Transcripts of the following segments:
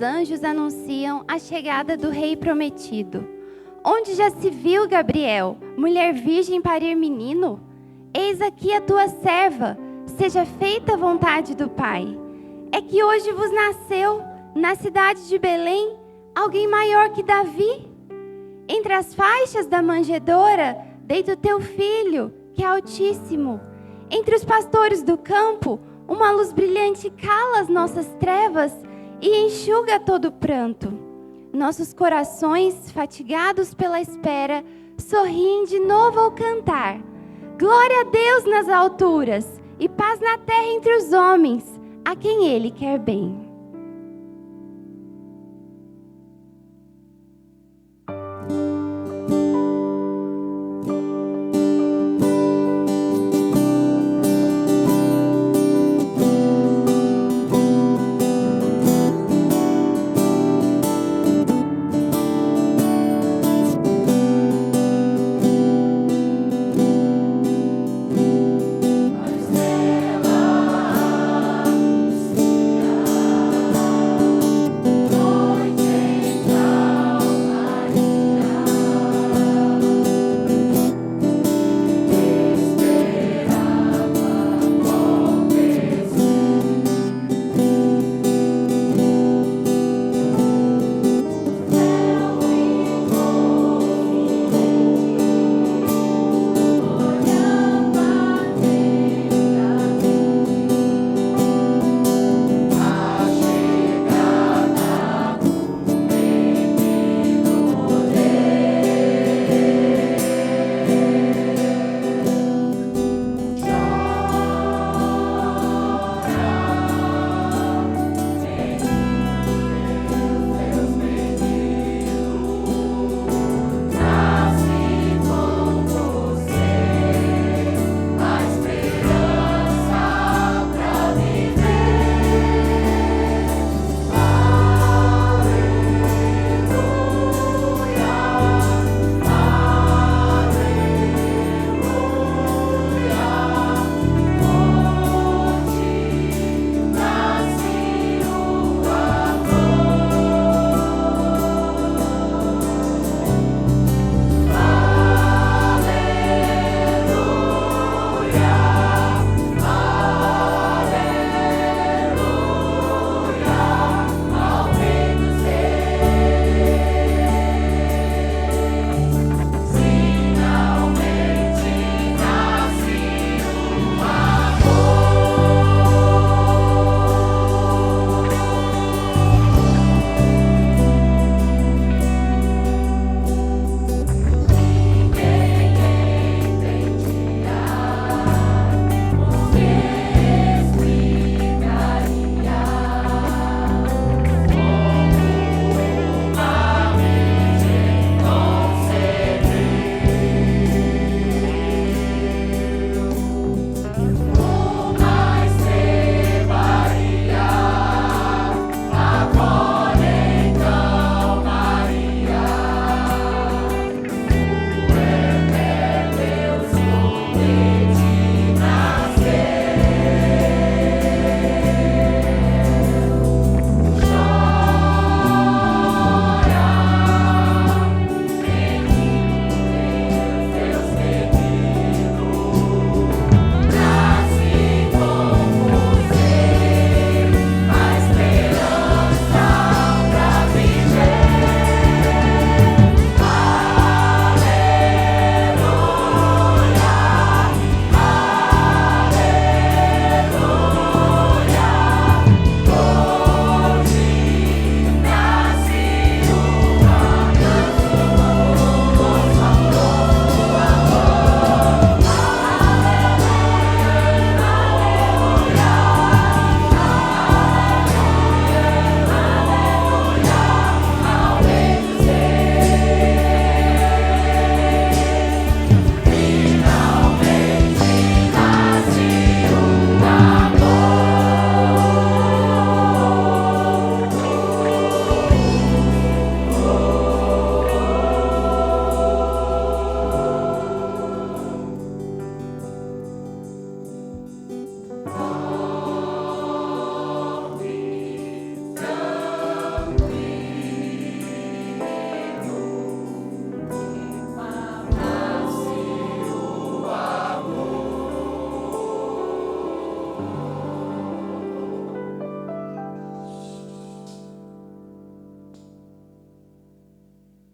anjos anunciam a chegada do Rei prometido. Onde já se viu, Gabriel, mulher virgem parir menino? Eis aqui a tua serva, seja feita a vontade do Pai. É que hoje vos nasceu, na cidade de Belém, alguém maior que Davi. Entre as faixas da manjedoura, deita o teu filho, que é altíssimo. Entre os pastores do campo, uma luz brilhante cala as nossas trevas e enxuga todo o pranto. Nossos corações, fatigados pela espera, sorriem de novo ao cantar. Glória a Deus nas alturas e paz na terra entre os homens, a quem Ele quer bem.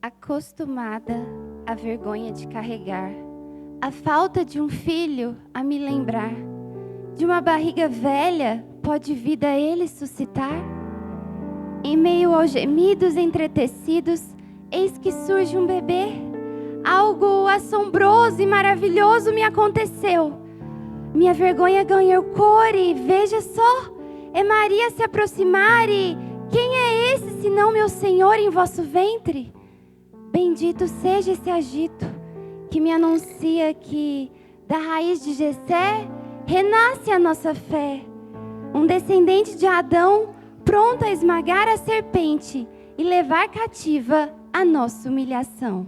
acostumada à vergonha de carregar, a falta de um filho a me lembrar. De uma barriga velha pode vida ele suscitar? Em meio aos gemidos entretecidos, eis que surge um bebê. Algo assombroso e maravilhoso me aconteceu. Minha vergonha ganhou cor e veja só, é Maria se aproximar e quem é esse senão meu Senhor em vosso ventre? Bendito seja esse agito que me anuncia que da raiz de Jessé renasce a nossa fé. Um descendente de Adão pronto a esmagar a serpente e levar cativa a nossa humilhação.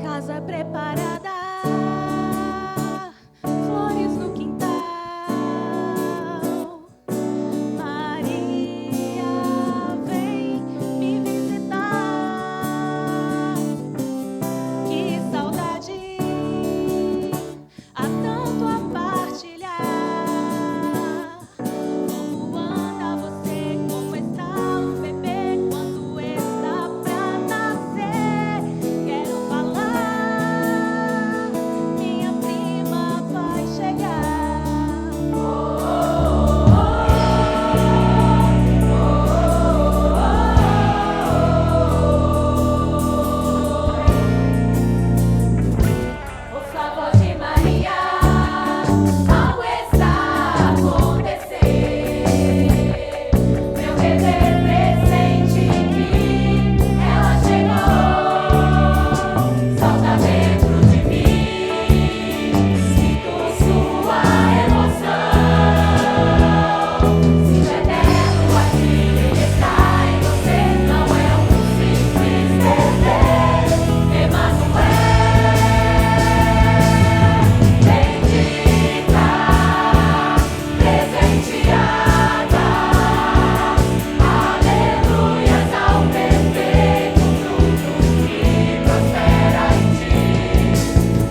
Casa preparada, flores no quintal. Maria vem me visitar. Que saudade, há tanto a partilhar. Como anda você? Como está o bebê? Quando está pra nascer? Quero falar, minha prima vai chegar. Ouça a voz de Maria, algo está a acontecer. Meu bebê presente que ela chegou. Salta dentro de mim, sinto sua emoção. Se o eterno aqui está em você, não é um simples dever. Bendita, presenteada, aleluias ao perfeito fruto que prospera em ti.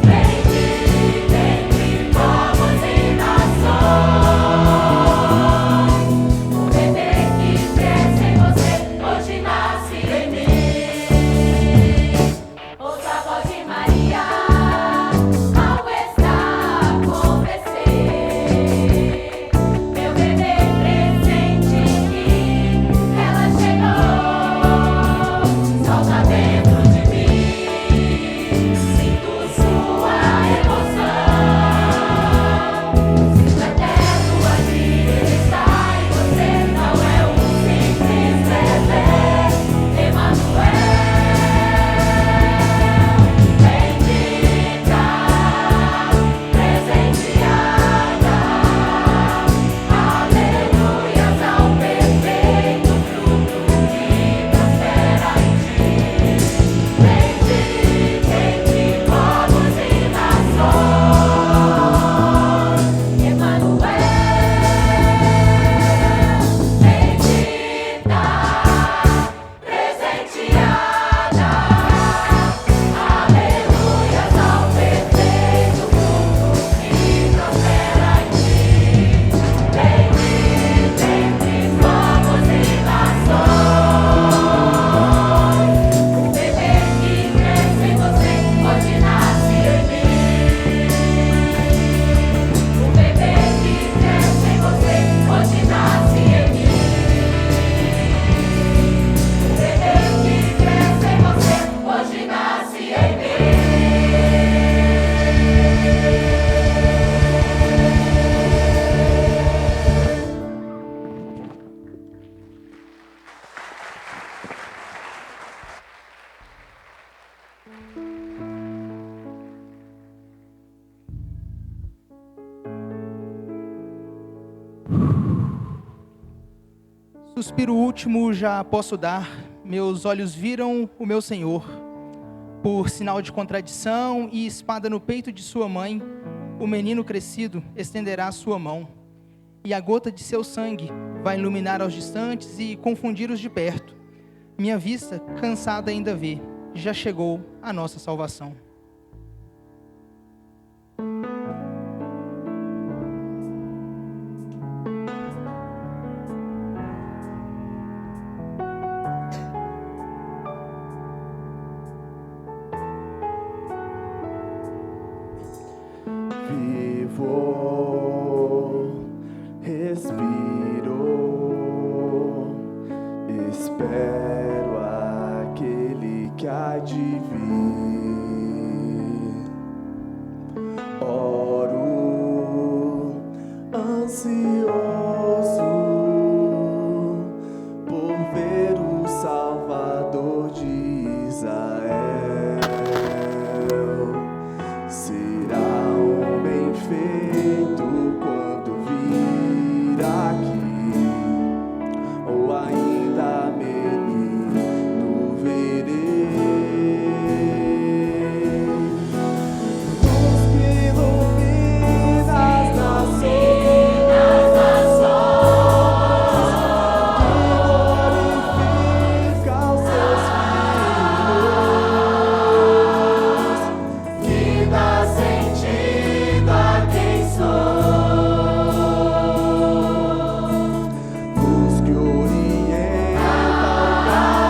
Bendita entre povos e nações, o bebê que cresce em você, hoje nasce em mim. Ouça a voz de Maria, algo está a acontecer. Meu bebê presente que ela chegou. Salta dentro de mim, sinto sua emoção. Se o eterno aqui está em você, não é um simples bebê. Emanuel. Bendita, presenteada, aleluias ao perfeito fruto que prospera em ti. Bendita entre povos e nações, Emanuel. Bendita, presenteada, aleluias ao perfeito fruto que prospera em ti. Bendita entre povos e nações, o bebê que cresce em você, hoje nasce em mim. O bebê que cresce em você, hoje nasce em mim. O bebê que cresce em você, hoje nasce em mim. Suspiro último já posso dar, meus olhos viram o meu Senhor. Por sinal de contradição e espada no peito de sua mãe, o menino crescido estenderá sua mão, e a gota de seu sangue vai iluminar aos distantes e confundir os de perto. Minha vista, cansada, ainda vê. Já chegou a nossa salvação. Vivo, respiro, espero aquele que há de vir. Oro, ansioso por ver o Salvador de Israel. Será homem feito quando vir aqui, ou ainda menino verei. Luz que ilumina as nações, que glorifica os seus filhos, que dá sentido a quem sou. Luz que orienta o caminho,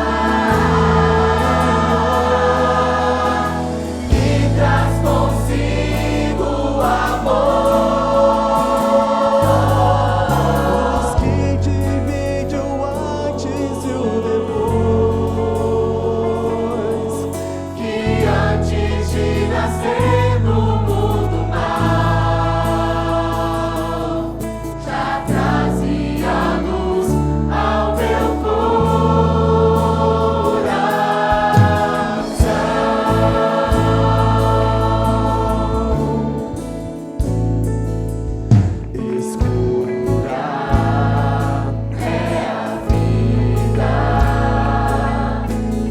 que traz consigo o amor. Luz que divide o antes e o depois, que antes de nascer no mundo mal, já trazia luz ao meu coração. Escura é a vida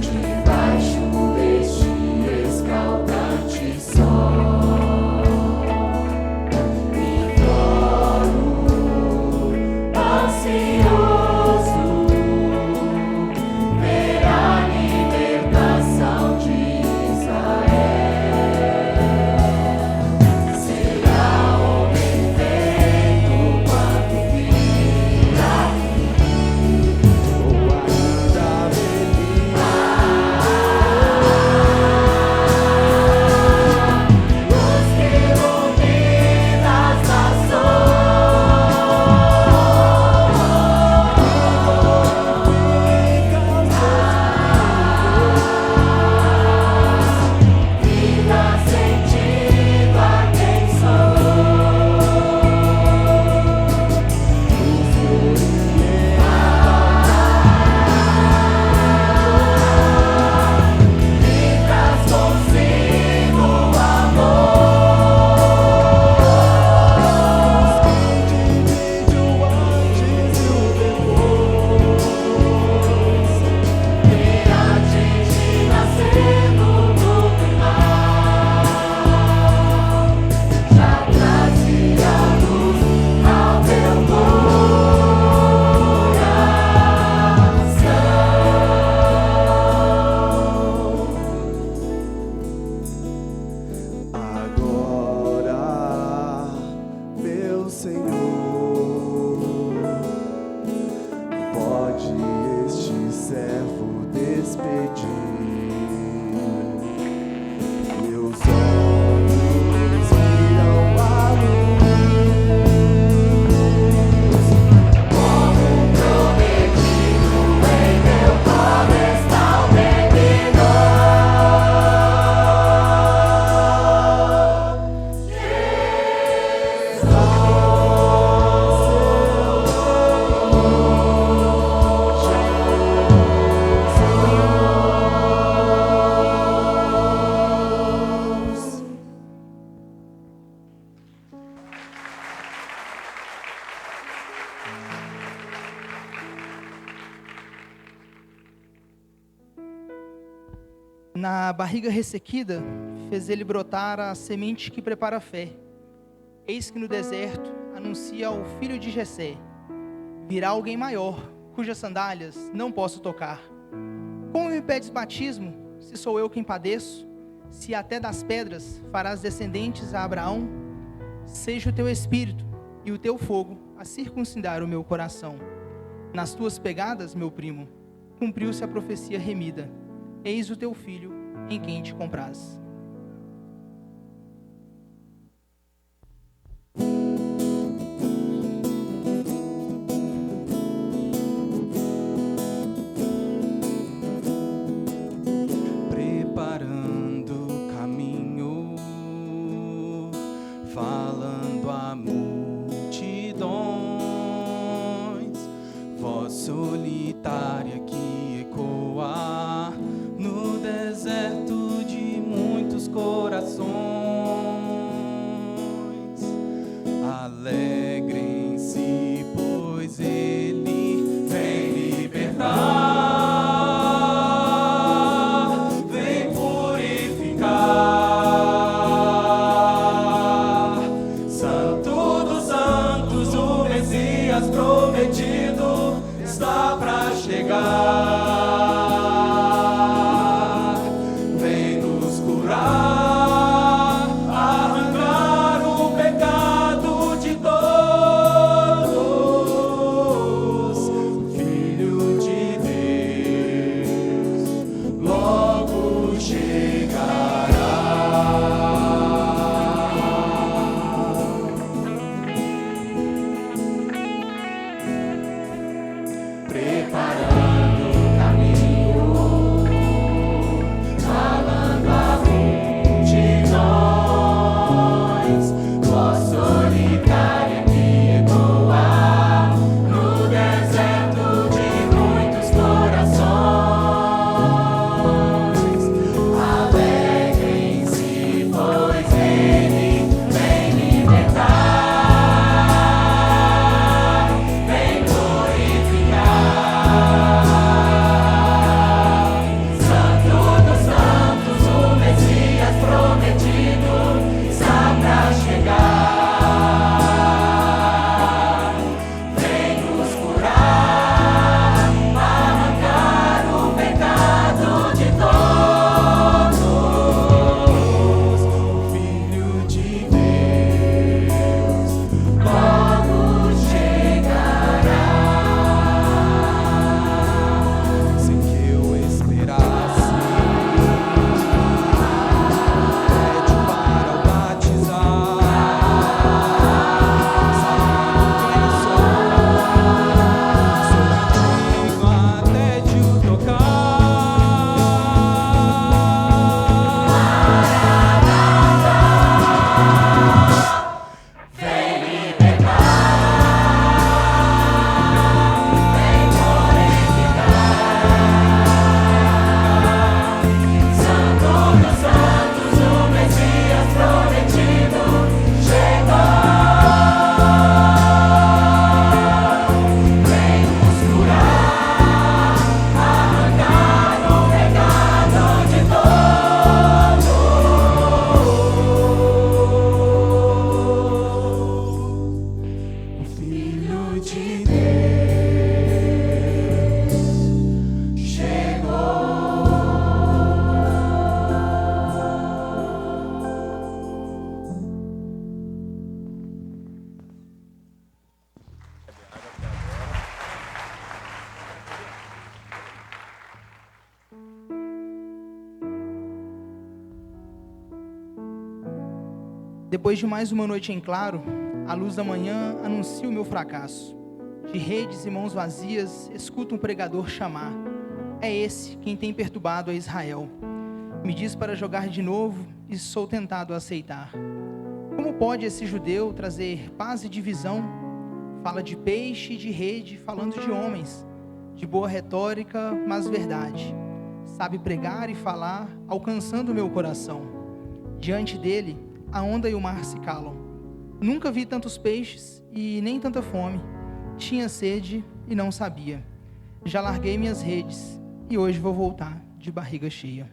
debaixo deste escaldante sol. Imploro, ansioso, ver a libertação de Israel. Será homem feito quando vir aqui, ou ainda menino. Luz que ilumina as nações, que dá sentido a quem sou. Luz que orienta e traz consigo o amor. Luz que divide o antes e o depois, que antes de nascer no mundo mal, já trazia luz ao meu coração. Agora, meu Senhor, pode este servo despedir. Meus olhos viram a luz, como prometido em meu colo está o menino. Na barriga ressequida, fez ele brotar a semente que prepara a fé. Eis que no deserto anuncia ao filho de Jessé: virá alguém maior, cujas sandálias não posso tocar. Como me pedes batismo, se sou eu quem padeço? Se até das pedras farás descendentes a Abraão? Seja o teu espírito e o teu fogo a circuncidar o meu coração. Nas tuas pegadas, meu primo, cumpriu-se a profecia remida. Eis o teu filho, em quem te compraz. Preparando caminho, falando a multidões, voz solitária que ecoa no deserto de muitos corações. Alegrem-se, pois ele vem libertar, vem purificar. Santo dos santos, o Messias prometido está pra chegar. Vem nos curar, arrancar o pecado de todos. O Filho de Deus logo chegará. Preparando o caminho, falando a multidões, voz solitária que ecoa no deserto de muitos corações. Alegrem-se, pois ele vem libertar, vem purificar. Santo dos santos, o Messias prometido está pra chegar. Vem nos curar, arrancar o pecado de todos. O Filho de Deus logo chegará. Sem que eu esperasse, pede para o batizar. Sabendo quem eu sou digno até de o tocar. Vem libertar, vem purificar. Santo dos santos, o Messias prometido chegou. Vem nos curar, arrancar o pecado de todos. O Filho de Deus chegou. Depois de mais uma noite em claro, a luz da manhã anuncia o meu fracasso. De redes e mãos vazias, escuto um pregador chamar. É esse quem tem perturbado a Israel. Me diz para jogar de novo e sou tentado a aceitar. Como pode esse judeu trazer paz e divisão? Fala de peixe e de rede, falando de homens. De boa retórica, mas verdade. Sabe pregar e falar, alcançando o meu coração. Diante dele, a onda e o mar se calam. Nunca vi tantos peixes e nem tanta fome. Tinha sede e não sabia. Já larguei minhas redes e hoje vou voltar de barriga cheia.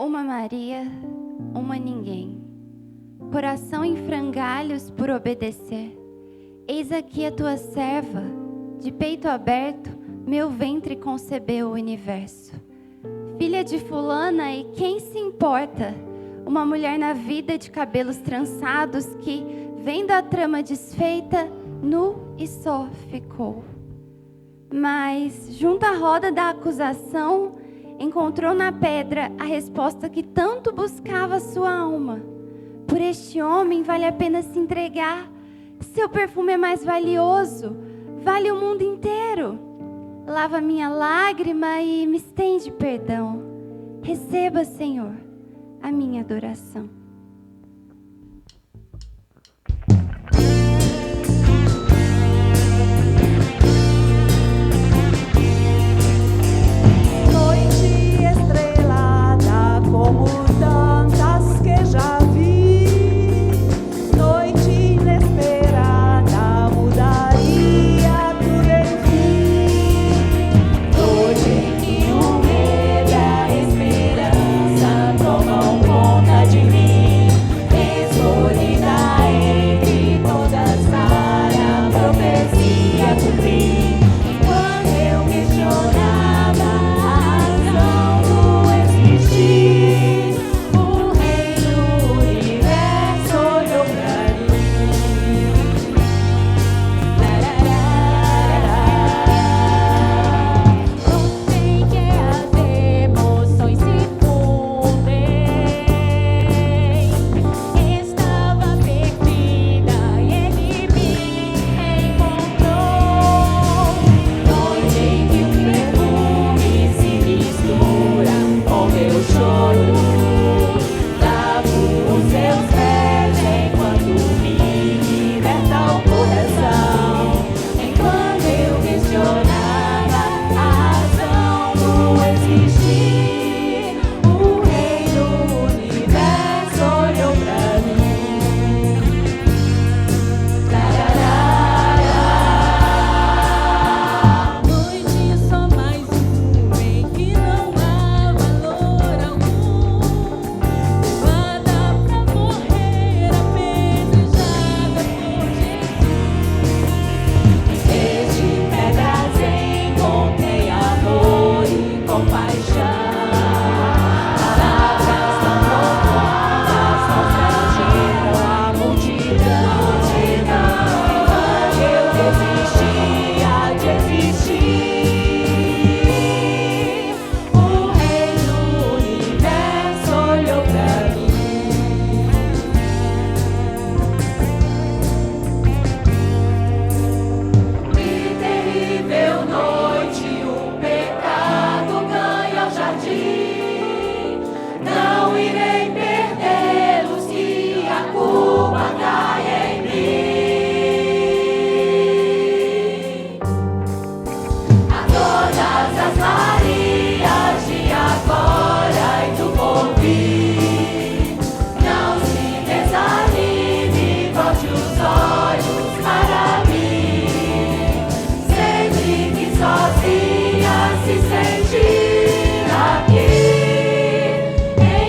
Uma Maria, uma ninguém. Coração em frangalhos por obedecer. Eis aqui a tua serva, de peito aberto, meu ventre concebeu o universo. Filha de fulana, e quem se importa? Uma mulher na vida de cabelos trançados que, vendo a trama desfeita, nu e só ficou. Mas, junto à roda da acusação, encontrou na pedra a resposta que tanto buscava sua alma. Por este homem vale a pena se entregar. Seu perfume é mais valioso, vale o mundo inteiro. Lava minha lágrima e me estende perdão. Receba, Senhor, a minha adoração. Noite estrelada como tantas que já vi, noite inesperada mudaria tudo enfim. Noite em que o medo e a esperança tomam conta de mim, escolhida entre todas para a profecia cumprir. Quando eu questionava a razão do existir, o rei do universo olhou pra mim. Ontem que as emoções se fundem, estava perdida e ele me encontrou. Noite em que o perfume se mistura com meu choro, lavo os seus pés enquanto me liberta o coração. Enquanto eu questionava a razão do existir, o rei do universo olhou pra mim. Noite só mais um em que não há valor algum, levada pra morrer apedrejada por Jesus. Desde pedras encontrei amor e compaixão. Palavras tão profundas constrangeram a multidão. Enquanto eu desistia de existir, o rei do universo olhou pra mim. Que terrível noite, o pecado ganha o jardim. Não irei perdê-lo se a culpa cai em mim. A todas as Marias de agora e do porvir, não se desanime, volte os olhos para mim. Sempre que sozinha se sentir aqui,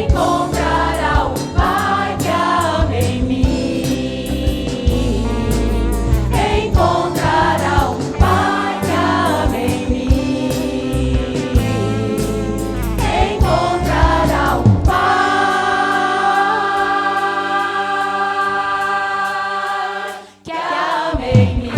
encontrará um Pai que a ama em mim. Encontrará um Pai que a ama em mim. Encontrará um Pai que a ama em mim.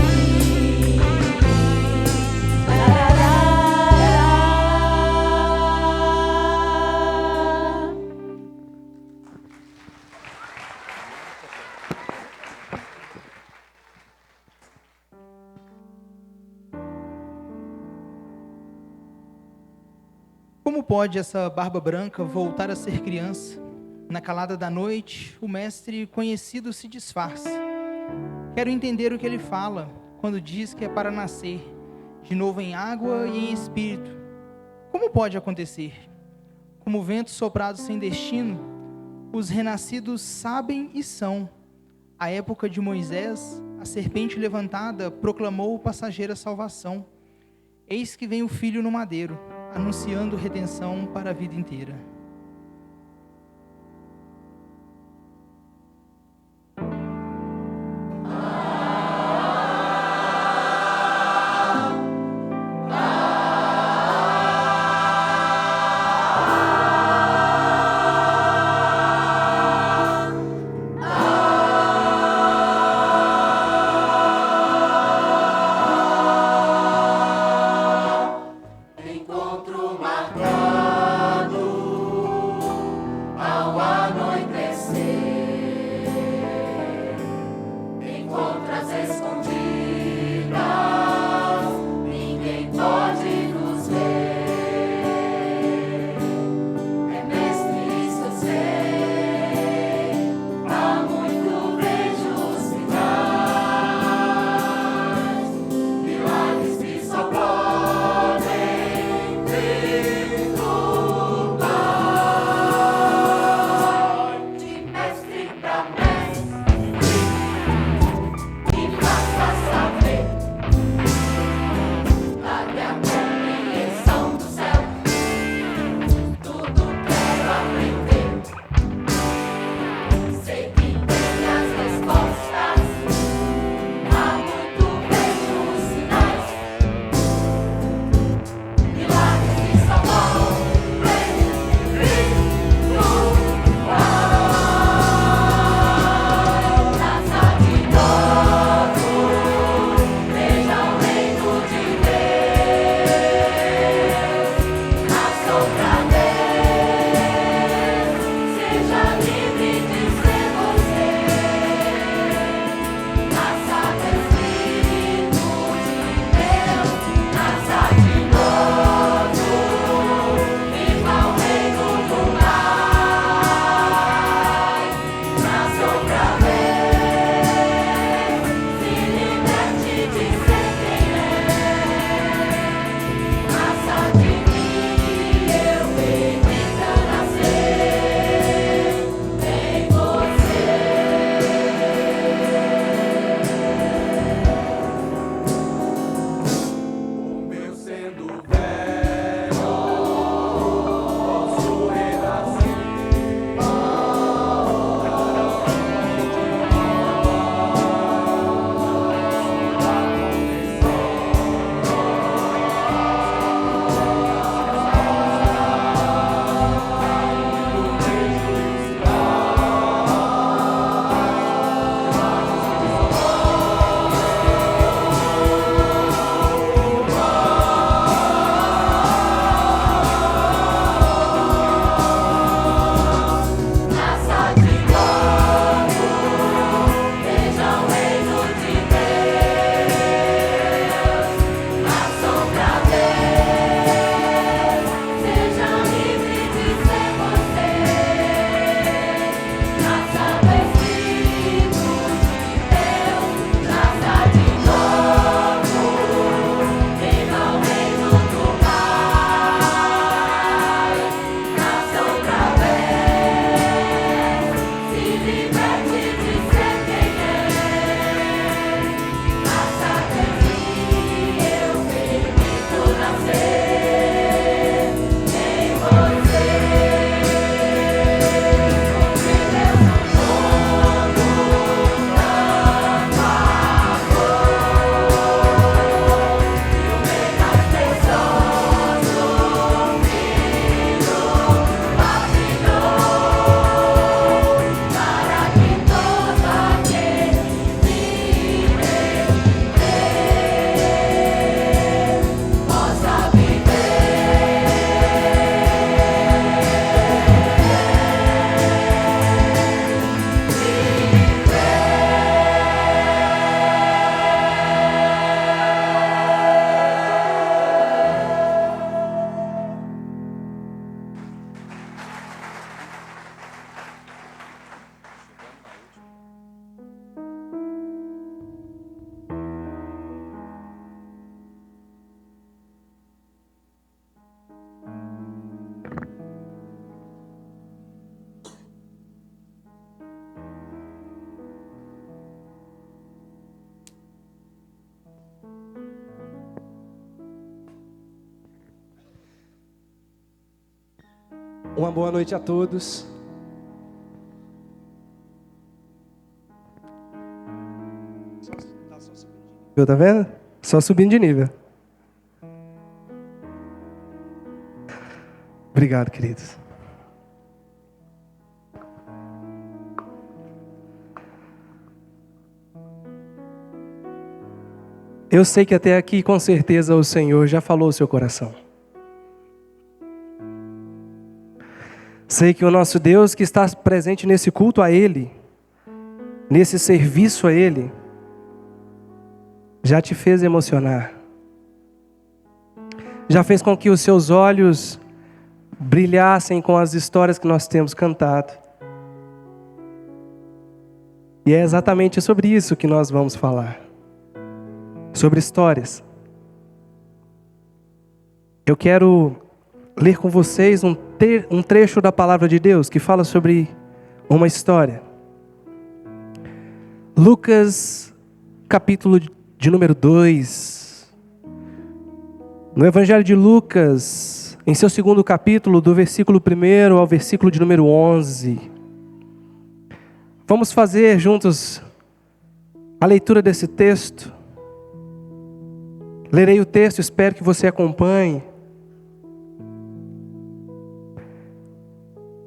Como pode essa barba branca voltar a ser criança? Na calada da noite, o mestre conhecido se disfarça. Quero entender o que ele fala quando diz que é para nascer de novo em água e em espírito. Como pode acontecer? Como vento soprado sem destino, os renascidos sabem e são. A época de Moisés, a serpente levantada proclamou passageira salvação. Eis que vem o filho no madeiro, anunciando redenção para a vida inteira. Uma boa noite a todos. Tá vendo? Só subindo de nível. Obrigado, queridos. Eu sei que até aqui, com certeza, o Senhor já falou o seu coração. Sei que o nosso Deus que está presente nesse culto a Ele, nesse serviço a Ele, já te fez emocionar. Já fez com que os seus olhos brilhassem com as histórias que nós temos cantado. E é exatamente sobre isso que nós vamos falar. Sobre histórias. Eu quero ler com vocês um trecho da palavra de Deus que fala sobre uma história. Lucas, capítulo de número 2. No Evangelho de Lucas, em seu segundo capítulo, do versículo 1 ao versículo de número 11. Vamos fazer juntos a leitura desse texto. Lerei o texto, espero que você acompanhe.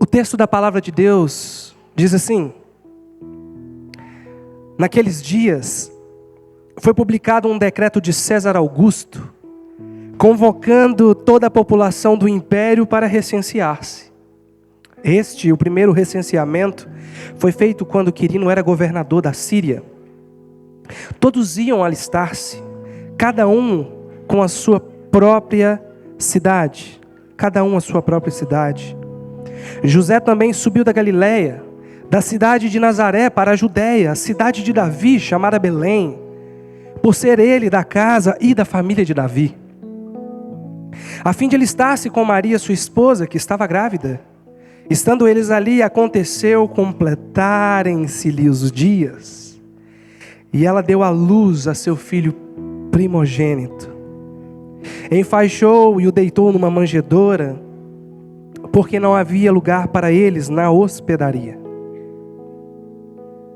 O texto da palavra de Deus diz assim: naqueles dias foi publicado um decreto de César Augusto, convocando toda a população do império para recensear-se. O primeiro recenseamento, foi feito quando Quirino era governador da Síria. Todos iam alistar-se, cada um com a sua própria cidade. Cada um a sua própria cidade. José também subiu da Galiléia, da cidade de Nazaré para a Judéia, a cidade de Davi, chamada Belém, por ser ele da casa e da família de Davi, a fim de alistar-se com Maria, sua esposa, que estava grávida. Estando eles ali, aconteceu completarem-se-lhe os dias, e ela deu à luz a seu filho primogênito. Enfaixou e o deitou numa manjedoura, porque não havia lugar para eles na hospedaria.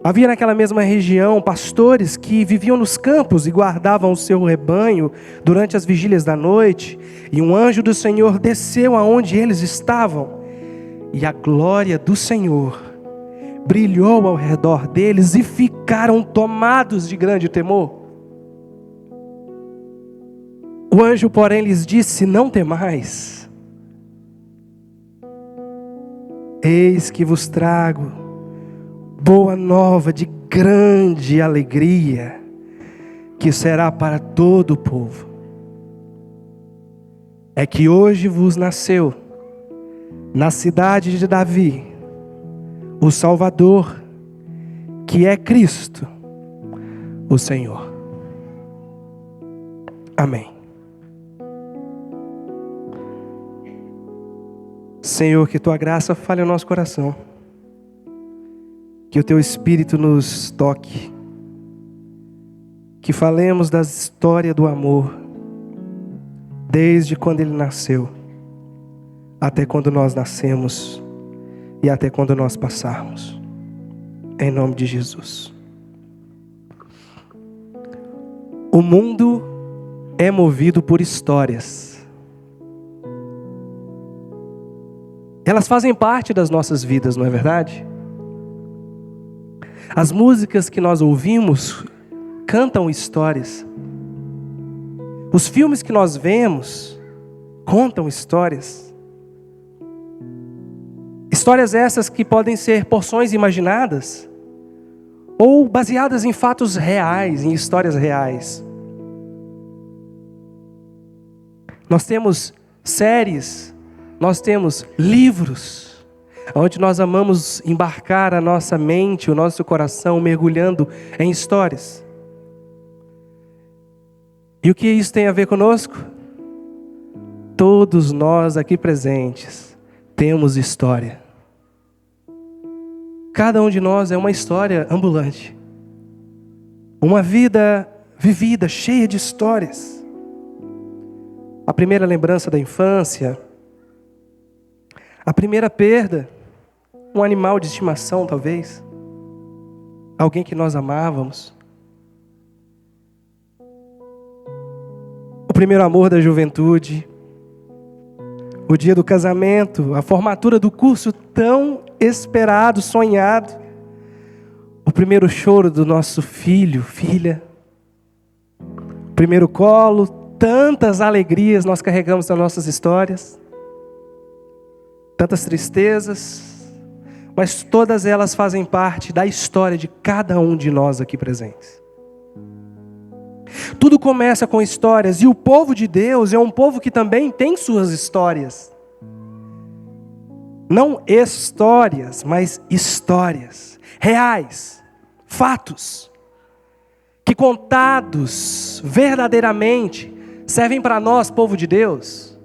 Havia naquela mesma região pastores que viviam nos campos e guardavam o seu rebanho durante as vigílias da noite, e um anjo do Senhor desceu aonde eles estavam, e a glória do Senhor brilhou ao redor deles, e ficaram tomados de grande temor. O anjo, porém, lhes disse: não temais, eis que vos trago boa nova de grande alegria, que será para todo o povo. É que hoje vos nasceu, na cidade de Davi, o Salvador, que é Cristo, o Senhor. Amém. Senhor, que Tua graça fale ao nosso coração. Que o Teu Espírito nos toque. Que falemos da história do amor, desde quando Ele nasceu, até quando nós nascemos e até quando nós passarmos. Em nome de Jesus. O mundo é movido por histórias. Elas fazem parte das nossas vidas, não é verdade? As músicas que nós ouvimos cantam histórias. Os filmes que nós vemos contam histórias. Histórias essas que podem ser porções imaginadas ou baseadas em fatos reais, em histórias reais. Nós temos séries, nós temos livros, onde nós amamos embarcar a nossa mente, o nosso coração, mergulhando em histórias. E o que isso tem a ver conosco? Todos nós aqui presentes temos história. Cada um de nós é uma história ambulante. Uma vida vivida, cheia de histórias. A primeira lembrança da infância, A primeira perda, um animal de estimação talvez, alguém que nós amávamos. O primeiro amor da juventude, o dia do casamento, a formatura do curso tão esperado, sonhado, o primeiro choro do nosso filho, filha, o primeiro colo, tantas alegrias nós carregamos nas nossas histórias, tantas tristezas, mas todas elas fazem parte da história de cada um de nós aqui presentes. Tudo começa com histórias, e o povo de Deus é um povo que também tem suas histórias. Não histórias, mas histórias reais, fatos, que contados verdadeiramente servem para nós, povo de Deus,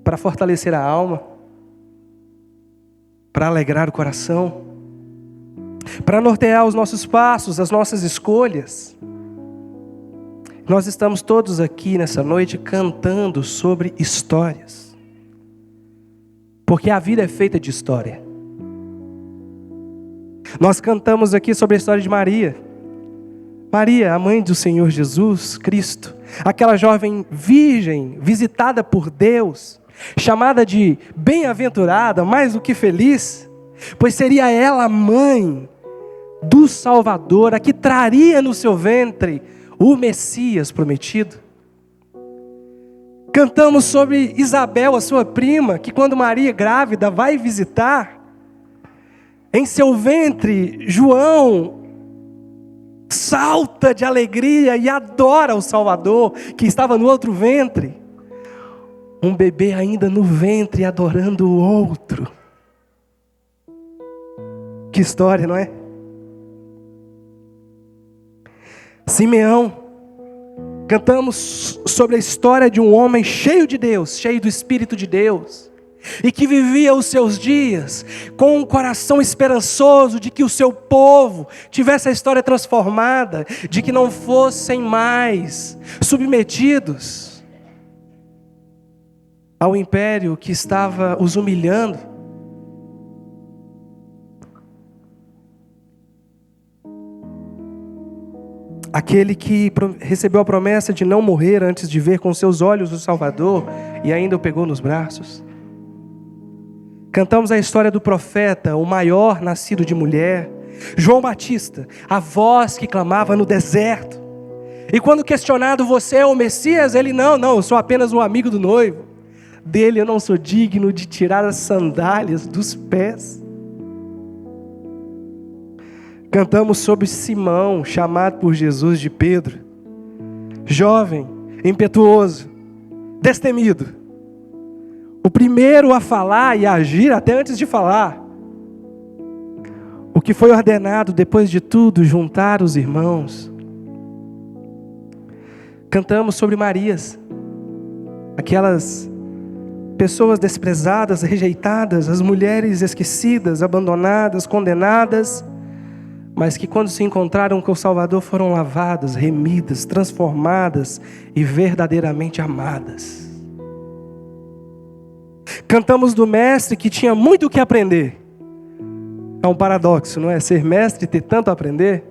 para fortalecer a alma, para alegrar o coração, para nortear os nossos passos, as nossas escolhas. Nós estamos todos aqui nessa noite cantando sobre histórias, porque a vida é feita de história. Nós cantamos aqui sobre a história de Maria. Maria, a mãe do Senhor Jesus Cristo, aquela jovem virgem visitada por Deus, chamada de bem-aventurada, mais do que feliz, pois seria ela a mãe do Salvador, a que traria no seu ventre o Messias prometido. Cantamos sobre Isabel, a sua prima, que quando Maria grávida vai visitar, em seu ventre João salta de alegria e adora o Salvador, que estava no outro ventre. Um bebê ainda no ventre adorando o outro. Que história, não é? Simeão, cantamos sobre a história de um homem cheio de Deus, cheio do Espírito de Deus, e que vivia os seus dias com um coração esperançoso de que o seu povo tivesse a história transformada, de que não fossem mais submetidos ao império que estava os humilhando. Aquele que recebeu a promessa de não morrer antes de ver com seus olhos o Salvador e ainda o pegou nos braços. Cantamos a história do profeta, o maior nascido de mulher, João Batista, a voz que clamava no deserto. E quando questionado, você é o Messias? Ele, não, eu sou apenas um amigo do noivo. Dele eu não sou digno de tirar as sandálias dos pés. Cantamos sobre Simão, chamado por Jesus de Pedro, jovem, impetuoso, destemido, o primeiro a falar e a agir até antes de falar, o que foi ordenado depois de tudo, juntar os irmãos. Cantamos sobre Marias, aquelas pessoas desprezadas, rejeitadas, as mulheres esquecidas, abandonadas, condenadas, mas que quando se encontraram com o Salvador foram lavadas, remidas, transformadas e verdadeiramente amadas. Cantamos do mestre que tinha muito o que aprender. É um paradoxo, não é? Ser mestre e ter tanto a aprender.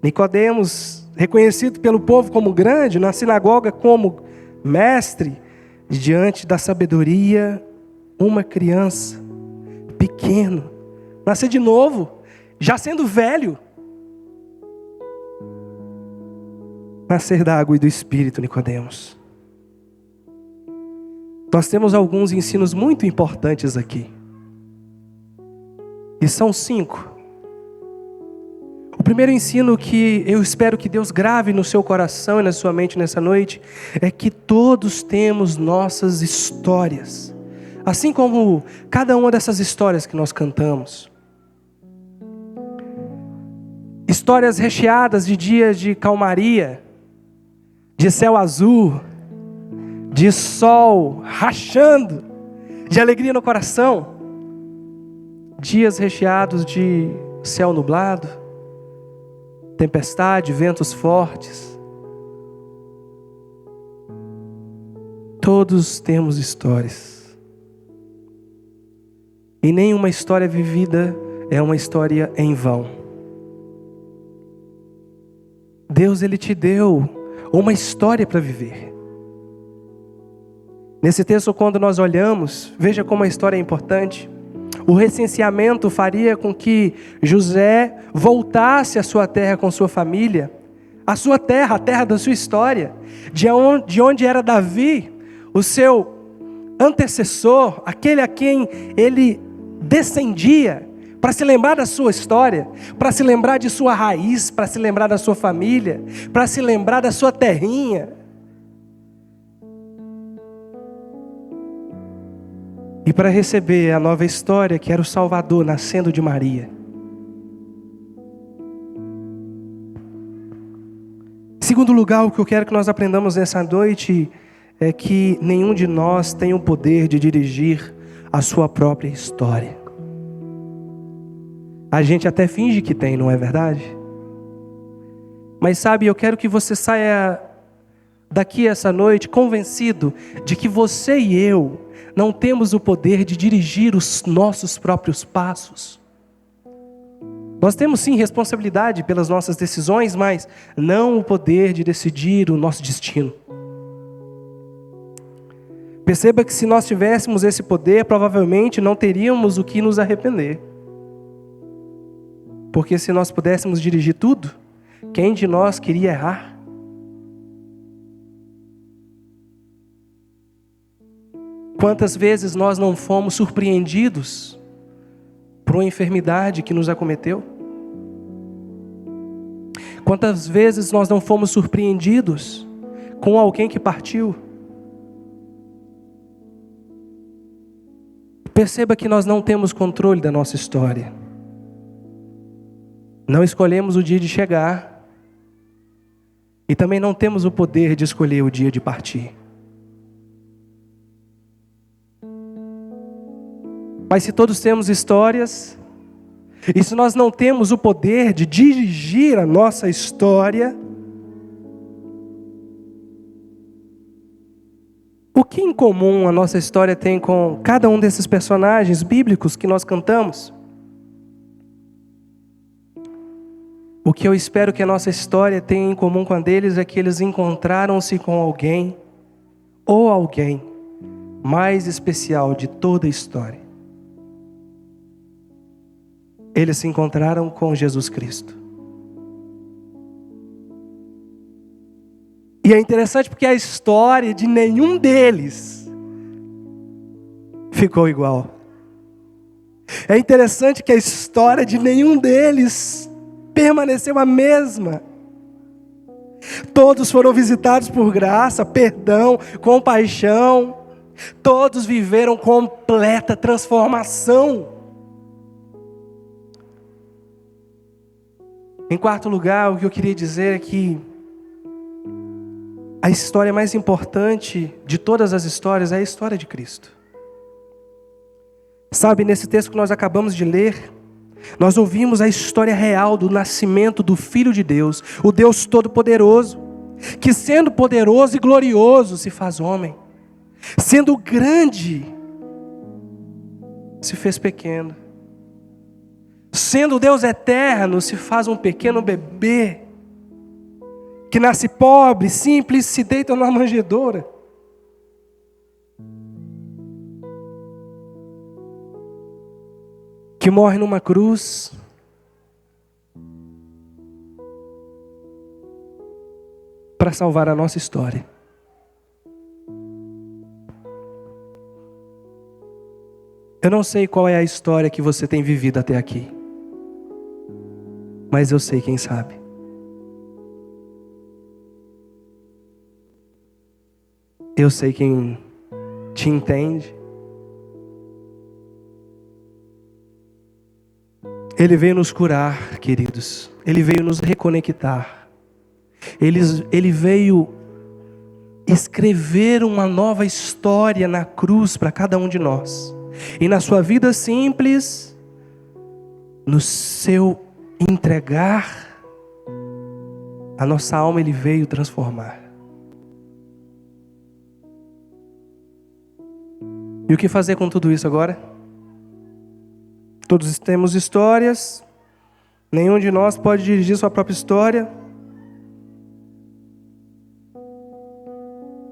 Nicodemos, reconhecido pelo povo como grande, na sinagoga como mestre, diante da sabedoria, uma criança, pequeno, nascer de novo, já sendo velho. Nascer da água e do Espírito, Nicodemos. Nós temos alguns ensinos muito importantes aqui. E são 5. O primeiro ensino que eu espero que Deus grave no seu coração e na sua mente nessa noite é que todos temos nossas histórias. Assim como cada uma dessas histórias que nós cantamos. Histórias recheadas de dias de calmaria, de céu azul, de sol rachando, de alegria no coração. Dias recheados de céu nublado, tempestade, ventos fortes. Todos temos histórias. E nenhuma história vivida é uma história em vão. Deus, Ele te deu uma história para viver. Nesse texto, quando nós olhamos, veja como a história é importante. O recenseamento faria com que José voltasse à sua terra com sua família, a sua terra, a terra da sua história, de onde era Davi, o seu antecessor, aquele a quem ele descendia, para se lembrar da sua história, para se lembrar de sua raiz, para se lembrar da sua família, para se lembrar da sua terrinha. E para receber a nova história, que era o Salvador nascendo de Maria. Segundo lugar, o que eu quero que nós aprendamos nessa noite é que nenhum de nós tem o poder de dirigir a sua própria história. A gente até finge que tem, não é verdade? Mas sabe, eu quero que você saia daqui essa noite convencido de que você e eu não temos o poder de dirigir os nossos próprios passos. Nós temos sim responsabilidade pelas nossas decisões, mas não o poder de decidir o nosso destino. Perceba que se nós tivéssemos esse poder, provavelmente não teríamos o que nos arrepender. Porque se nós pudéssemos dirigir tudo, quem de nós queria errar? Quantas vezes nós não fomos surpreendidos por uma enfermidade que nos acometeu? Quantas vezes nós não fomos surpreendidos com alguém que partiu? Perceba que nós não temos controle da nossa história. Não escolhemos o dia de chegar. E também não temos o poder de escolher o dia de partir. Mas se todos temos histórias, e se nós não temos o poder de dirigir a nossa história, o que em comum a nossa história tem com cada um desses personagens bíblicos que nós cantamos? O que eu espero que a nossa história tenha em comum com a deles é que eles encontraram-se com alguém, ou alguém, mais especial de toda a história. Eles se encontraram com Jesus Cristo. E é interessante porque a história de nenhum deles ficou igual. É interessante que a história de nenhum deles permaneceu a mesma. Todos foram visitados por graça, perdão, compaixão. Todos viveram completa transformação. Em quarto lugar, o que eu queria dizer é que a história mais importante de todas as histórias é a história de Cristo. Sabe, nesse texto que nós acabamos de ler, nós ouvimos a história real do nascimento do Filho de Deus, o Deus Todo-Poderoso, que sendo poderoso e glorioso se faz homem, sendo grande, se fez pequeno, sendo Deus eterno, se faz um pequeno bebê, que nasce pobre, simples, se deita numa manjedoura. Que morre numa cruz. Para salvar a nossa história. Eu não sei qual é a história que você tem vivido até aqui. Mas eu sei quem sabe. Eu sei quem te entende. Ele veio nos curar, queridos. Ele veio nos reconectar. Ele veio escrever uma nova história na cruz para cada um de nós. E na sua vida simples, no seu entregar, a nossa alma Ele veio transformar. E o que fazer com tudo isso agora? Todos temos histórias, nenhum de nós pode dirigir sua própria história.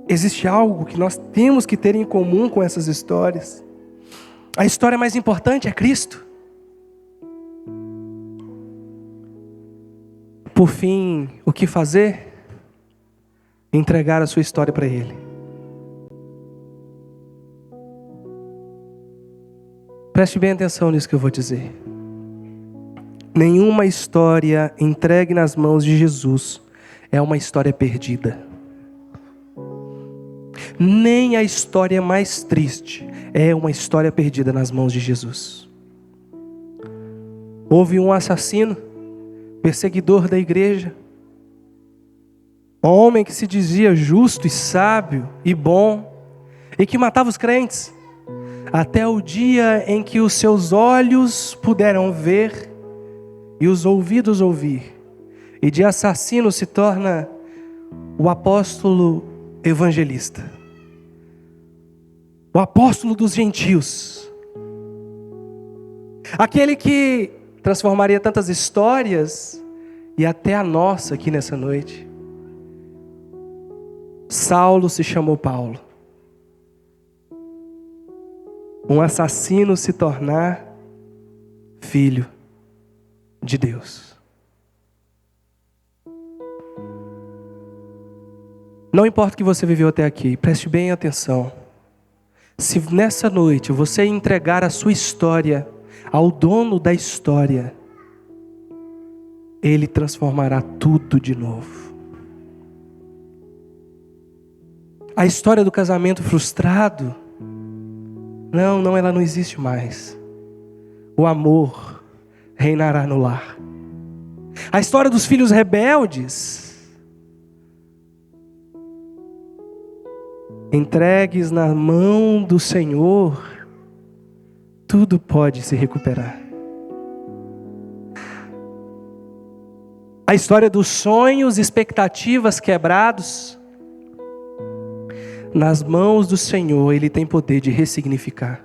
Existe algo que nós temos que ter em comum com essas histórias. A história mais importante é Cristo. Por fim, o que fazer? Entregar a sua história para Ele. Preste bem atenção nisso que eu vou dizer. Nenhuma história entregue nas mãos de Jesus é uma história perdida. Nem a história mais triste é uma história perdida nas mãos de Jesus. Houve um assassino, perseguidor da igreja, homem que se dizia justo e sábio e bom, e que matava os crentes, até o dia em que os seus olhos puderam ver e os ouvidos ouvir, e de assassino se torna o apóstolo evangelista, o apóstolo dos gentios, aquele que transformaria tantas histórias e até a nossa aqui nessa noite. Saulo se chamou Paulo. Um assassino se tornar filho de Deus. Não importa o que você viveu até aqui, preste bem atenção. Se nessa noite você entregar a sua história ao dono da história, Ele transformará tudo de novo. A história do casamento frustrado, ela não existe mais. O amor reinará no lar. A história dos filhos rebeldes, entregues na mão do Senhor, tudo pode se recuperar. A história dos sonhos e expectativas quebrados, nas mãos do Senhor, Ele tem poder de ressignificar.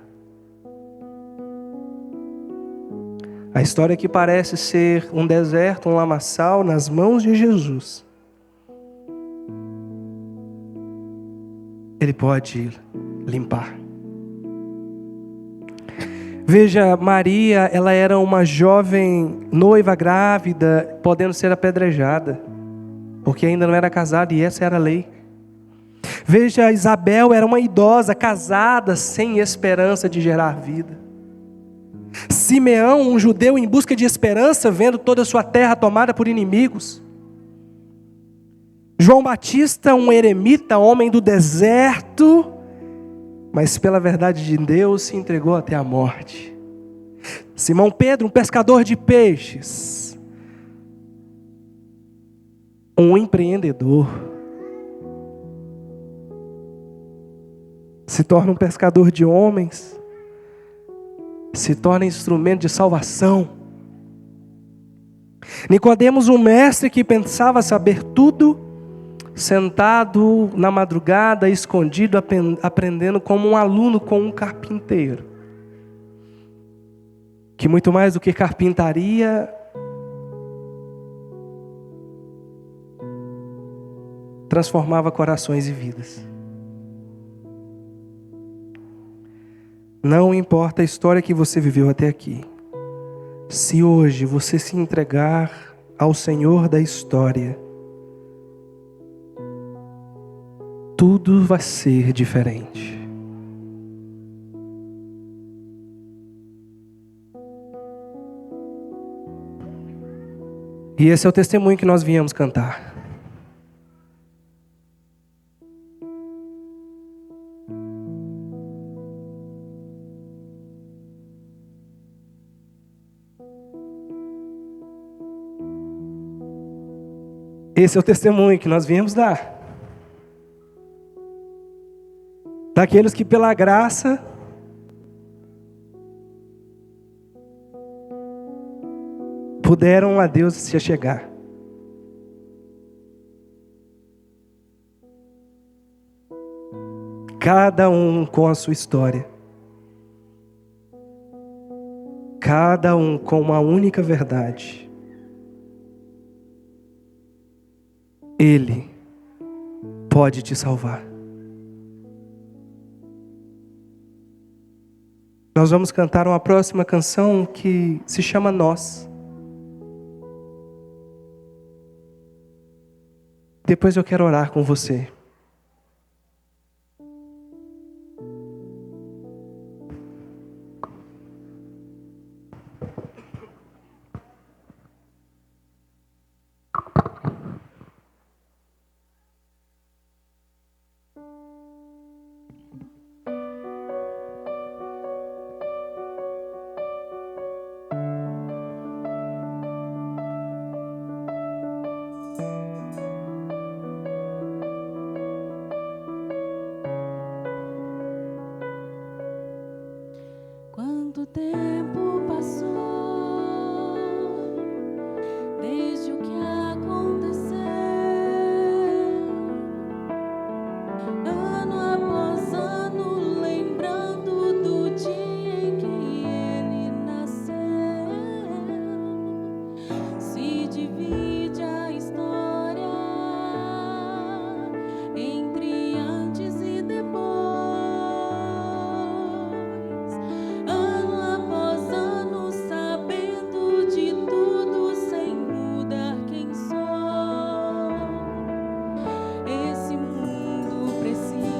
A história que parece ser um deserto, um lamaçal, nas mãos de Jesus, Ele pode limpar. Veja, Maria, ela era uma jovem noiva grávida, podendo ser apedrejada, porque ainda não era casada e essa era a lei. Veja, Isabel era uma idosa, casada, sem esperança de gerar vida. Simeão, um judeu em busca de esperança, vendo toda a sua terra tomada por inimigos. João Batista, um eremita, homem do deserto, mas pela verdade de Deus se entregou até a morte. Simão Pedro, um pescador de peixes, um empreendedor, se torna um pescador de homens, se torna instrumento de salvação. Nicodemos, um mestre que pensava saber tudo, sentado na madrugada, escondido, aprendendo como um aluno com um carpinteiro, que muito mais do que carpintaria, transformava corações e vidas. Não importa a história que você viveu até aqui, se hoje você se entregar ao Senhor da história, tudo vai ser diferente. E esse é o testemunho que nós viemos cantar. Esse é o testemunho que nós viemos dar. Daqueles que pela graça puderam a Deus se achegar. Cada um com a sua história. cada um com uma única verdade: Ele pode te salvar. Nós vamos cantar uma próxima canção que se chama Nós. Depois eu quero orar com você. Quanto tempo passou desde o que aconteceu? Ano após ano, lembrando do dia em que ele nasceu. Se divide a história entre antes e depois. Esse mundo precisa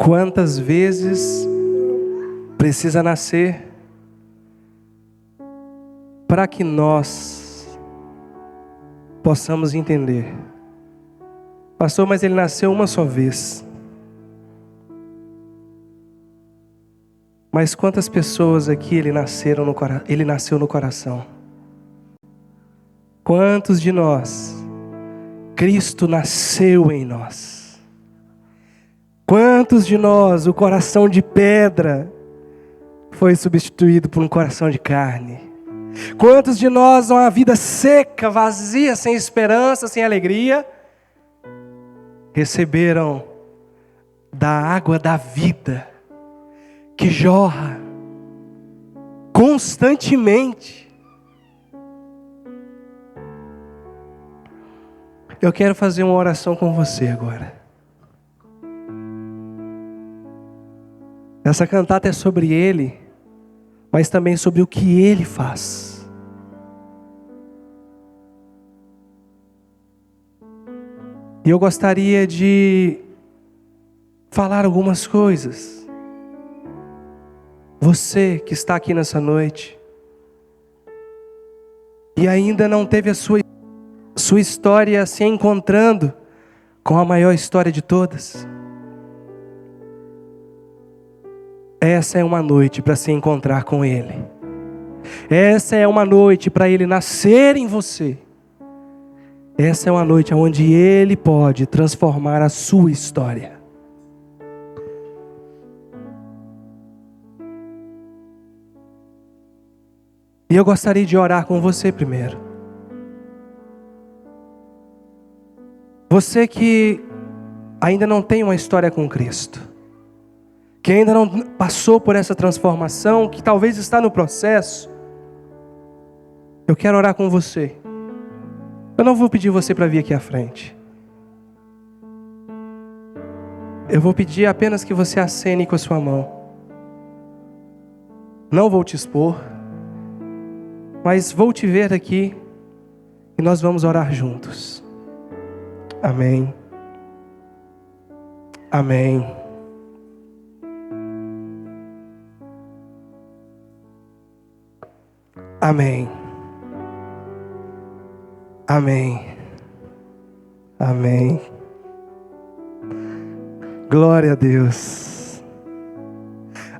Quantas vezes precisa nascer para que nós possamos entender? Pastor, mas ele nasceu uma só vez. Mas quantas pessoas aqui ele nasceu no coração? Quantos de nós Cristo nasceu em nós? Quantos de nós o coração de pedra foi substituído por um coração de carne? Quantos de nós uma vida seca, vazia, sem esperança, sem alegria, receberam da água da vida que jorra constantemente? Eu quero fazer uma oração com você agora. Essa cantata é sobre Ele, mas também sobre o que Ele faz. E eu gostaria de falar algumas coisas. Você que está aqui nessa noite e ainda não teve a sua história se encontrando com a maior história de todas. Essa é uma noite para se encontrar com Ele. Essa é uma noite para Ele nascer em você. Essa é uma noite onde Ele pode transformar a sua história. E eu gostaria de orar com você primeiro. Você que ainda não tem uma história com Cristo, que ainda não passou por essa transformação, que talvez está no processo, eu quero orar com você. Eu não vou pedir você para vir aqui à frente. Eu vou pedir apenas que você acene com a sua mão. Não vou te expor, mas vou te ver aqui e nós vamos orar juntos. Amém. Amém. Amém. Amém. Amém. Glória a Deus.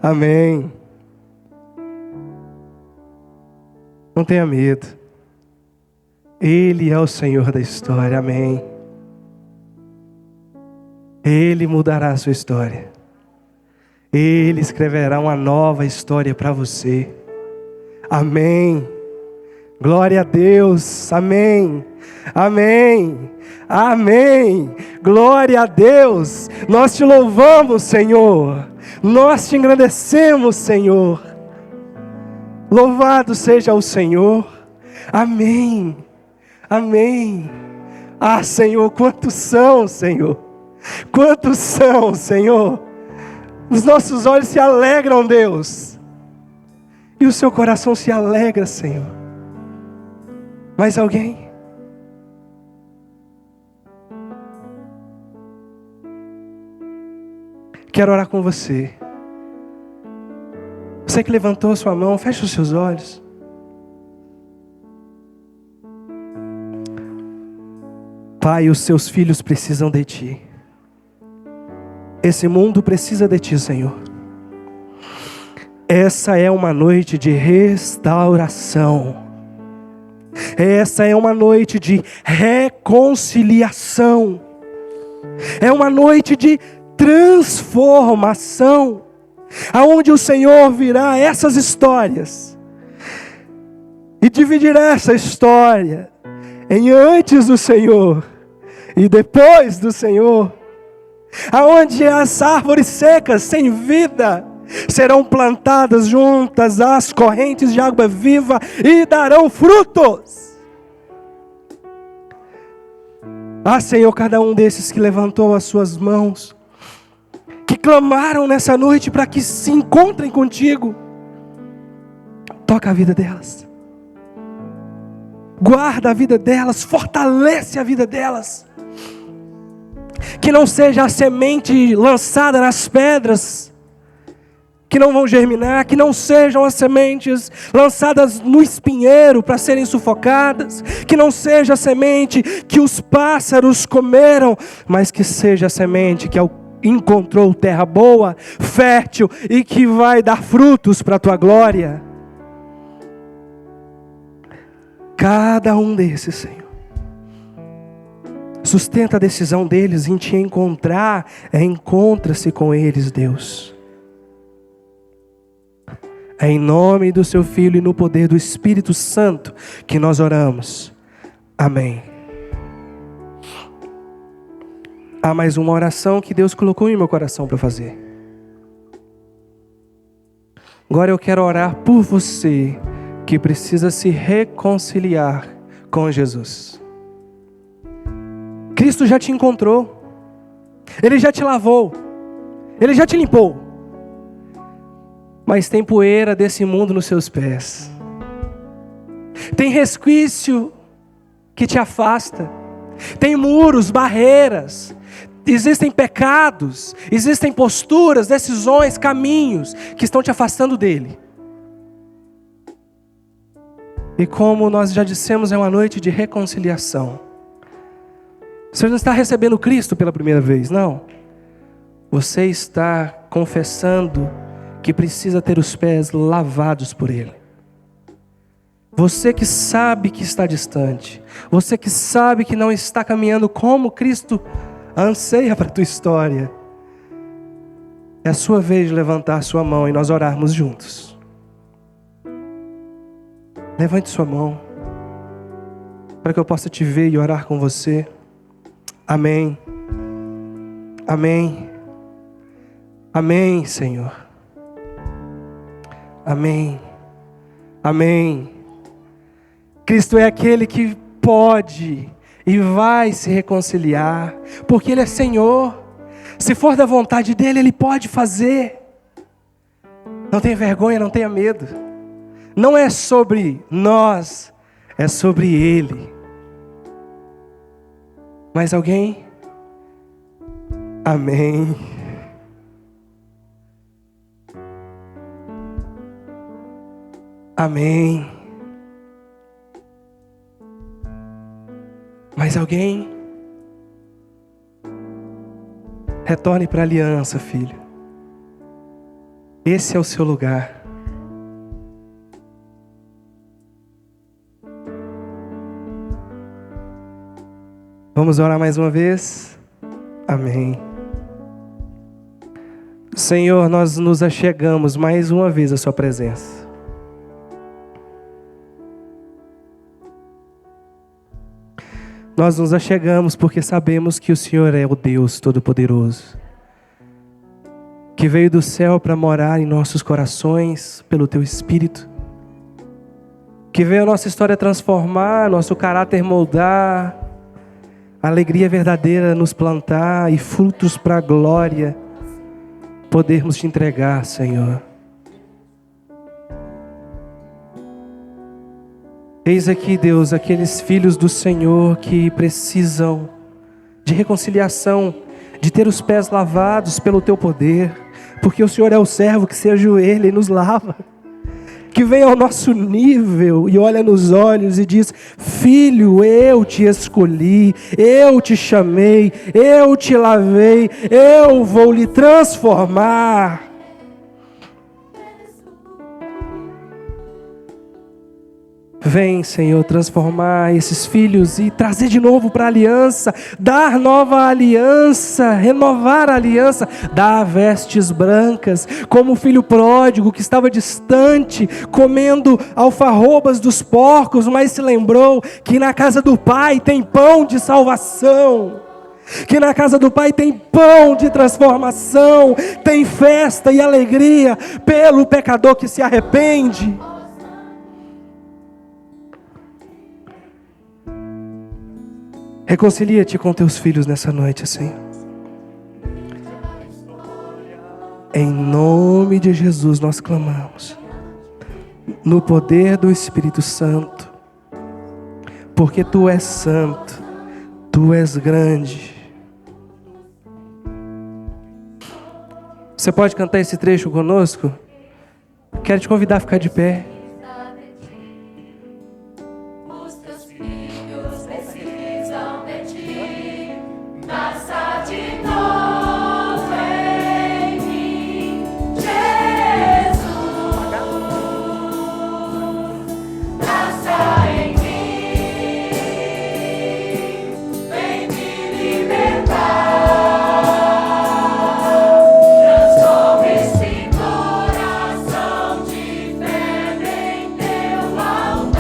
Amém. Não tenha medo. Ele é o Senhor da história. Amém. Ele mudará a sua história. Ele escreverá uma nova história para você. Amém. Glória a Deus. Amém. Amém. Amém. Glória a Deus. Nós te louvamos, Senhor. Nós te engrandecemos, Senhor. Louvado seja o Senhor. Amém. Amém. Ah, Senhor, quantos são, Senhor? Quantos são, Senhor? Os nossos olhos se alegram, Deus. E o seu coração se alegra, Senhor. Mais alguém? Quero orar com você. Você que levantou a sua mão, feche os seus olhos. Pai, os seus filhos precisam de Ti. Esse mundo precisa de Ti, Senhor. Essa é uma noite de restauração. Essa é uma noite de reconciliação. É uma noite de transformação, aonde o Senhor virá essas histórias e dividirá essa história em antes do Senhor e depois do Senhor, aonde as árvores secas sem vida serão plantadas juntas às correntes de água viva e darão frutos. Ah, Senhor, cada um desses que levantou as suas mãos, que clamaram nessa noite para que se encontrem contigo, toca a vida delas. guarda a vida delas, fortalece a vida delas. Que não seja a semente lançada nas pedras, que não vão germinar, que não sejam as sementes lançadas no espinheiro para serem sufocadas, que não seja a semente que os pássaros comeram, mas que seja a semente que encontrou terra boa, fértil e que vai dar frutos para a tua glória. Cada um desses, Senhor, sustenta a decisão deles em te encontrar, encontra-se com eles, Deus. É em nome do seu Filho e no poder do Espírito Santo que nós oramos. Amém. Há mais uma oração que Deus colocou em meu coração para fazer. Agora eu quero orar por você que precisa se reconciliar com Jesus. Cristo já te encontrou, Ele já te lavou, Ele já te limpou, mas tem poeira desse mundo nos seus pés, tem resquício que te afasta, tem muros, barreiras, existem pecados, existem posturas, decisões, caminhos que estão te afastando dele. E como nós já dissemos, é uma noite de reconciliação. Você não está recebendo Cristo pela primeira vez, não. Você está confessando que precisa ter os pés lavados por Ele. Você que sabe que está distante, você que sabe que não está caminhando como Cristo anseia para a tua história, é a sua vez de levantar a sua mão e nós orarmos juntos. Levante sua mão, para que eu possa te ver e orar com você. Amém. Amém. Amém, Senhor. Amém. Amém. Cristo é aquele que pode e vai se reconciliar, porque Ele é Senhor. Se for da vontade dEle, Ele pode fazer. Não tenha vergonha, não tenha medo. Não é sobre nós, é sobre Ele. Mais alguém? Amém. Amém. Mais alguém? Retorne para a aliança, filho. Esse é o seu lugar. Vamos orar mais uma vez? Amém. Senhor, nós nos achegamos mais uma vez à sua presença. Nós nos achegamos porque sabemos que o Senhor é o Deus Todo-Poderoso, que veio do céu para morar em nossos corações pelo Teu Espírito, que veio a nossa história transformar, nosso caráter moldar, alegria verdadeira nos plantar e frutos para a glória podermos te entregar, Senhor. Eis aqui, Deus, aqueles filhos do Senhor que precisam de reconciliação, de ter os pés lavados pelo Teu poder, porque o Senhor é o servo que se ajoelha e nos lava, que vem ao nosso nível e olha nos olhos e diz: filho, eu te escolhi, eu te chamei, eu te lavei, eu vou lhe transformar. Vem, Senhor, transformar esses filhos e trazer de novo para a aliança, dar nova aliança, renovar a aliança, dar vestes brancas, como o filho pródigo que estava distante, comendo alfarrobas dos porcos, mas se lembrou que na casa do Pai tem pão de salvação, que na casa do Pai tem pão de transformação, tem festa e alegria pelo pecador que se arrepende. Reconcilia-te com teus filhos nessa noite, Senhor. Em nome de Jesus nós clamamos. No poder do Espírito Santo. porque Tu és santo, Tu és grande. Você pode cantar esse trecho conosco? Quero te convidar a ficar de pé. Os teus filhos precisam de ti. Nasça de novo em mim, Jesus. Nasça em mim, vem me libertar. Transforme esse coração de pedra em teu altar.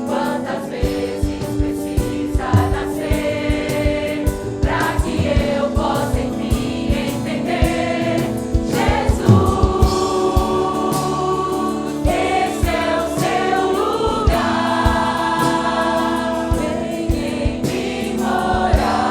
Quantas vezes precisa nascer pra que eu possa enfim entender? Jesus, esse é o seu lugar. Vem em mim morar.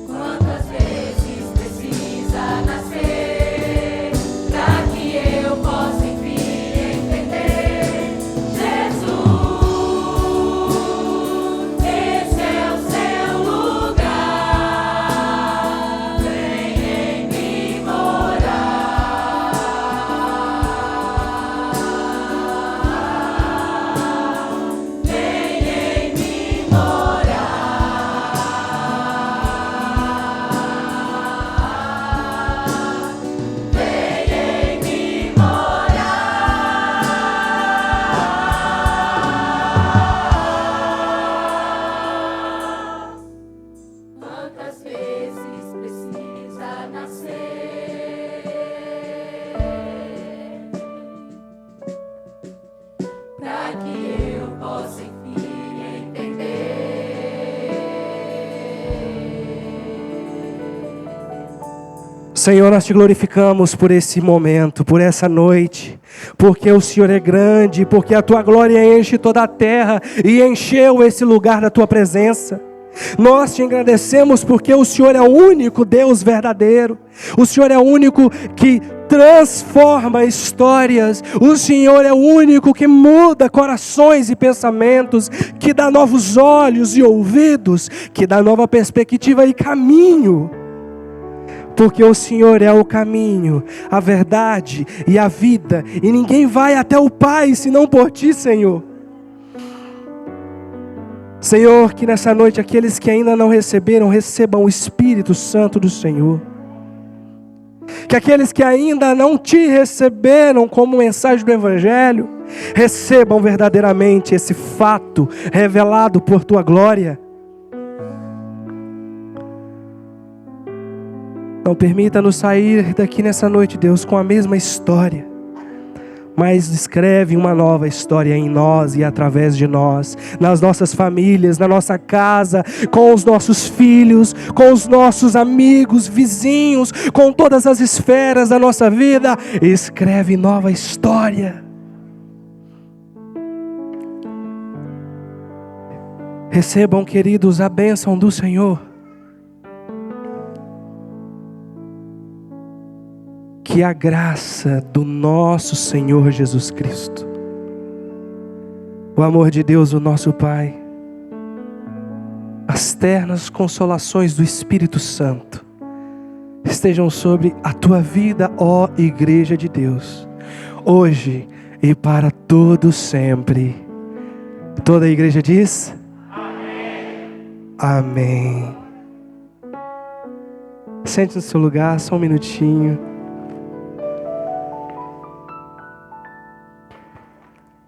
Quantas vezes precisa nascer pra que eu possa enfim entender? Jesus, esse é o seu lugar. Vem em mim morar. Vem em mim morar. Vem em mim morar. Quantas vezes precisa nascer pra que eu possa enfim entender? Senhor, nós Te glorificamos por esse momento, por essa noite, porque o Senhor é grande, porque a Tua glória enche toda a terra e encheu esse lugar da Tua presença. Nós Te agradecemos porque o Senhor é o único Deus verdadeiro, o Senhor é o único que transforma histórias, o Senhor é o único que muda corações e pensamentos, que dá novos olhos e ouvidos, que dá nova perspectiva e caminho. Porque o Senhor é o caminho, a verdade e a vida, e ninguém vai até o Pai senão por Ti, Senhor. Senhor, que nessa noite aqueles que ainda não receberam, recebam o Espírito Santo do Senhor. Que aqueles que ainda não Te receberam como mensagem do Evangelho, recebam verdadeiramente esse fato revelado por Tua glória. Não permita-nos sair daqui nessa noite, Deus, com a mesma história, mas escreve uma nova história em nós e através de nós, nas nossas famílias, na nossa casa, com os nossos filhos, com os nossos amigos, vizinhos, com todas as esferas da nossa vida. Escreve nova história. Recebam, queridos, a bênção do Senhor. Que a graça do nosso Senhor Jesus Cristo, o amor de Deus, o nosso Pai, as ternas consolações do Espírito Santo, estejam sobre a tua vida, ó Igreja de Deus, hoje e para todo sempre. Toda a igreja diz: amém. Amém. Sente no seu lugar, só um minutinho.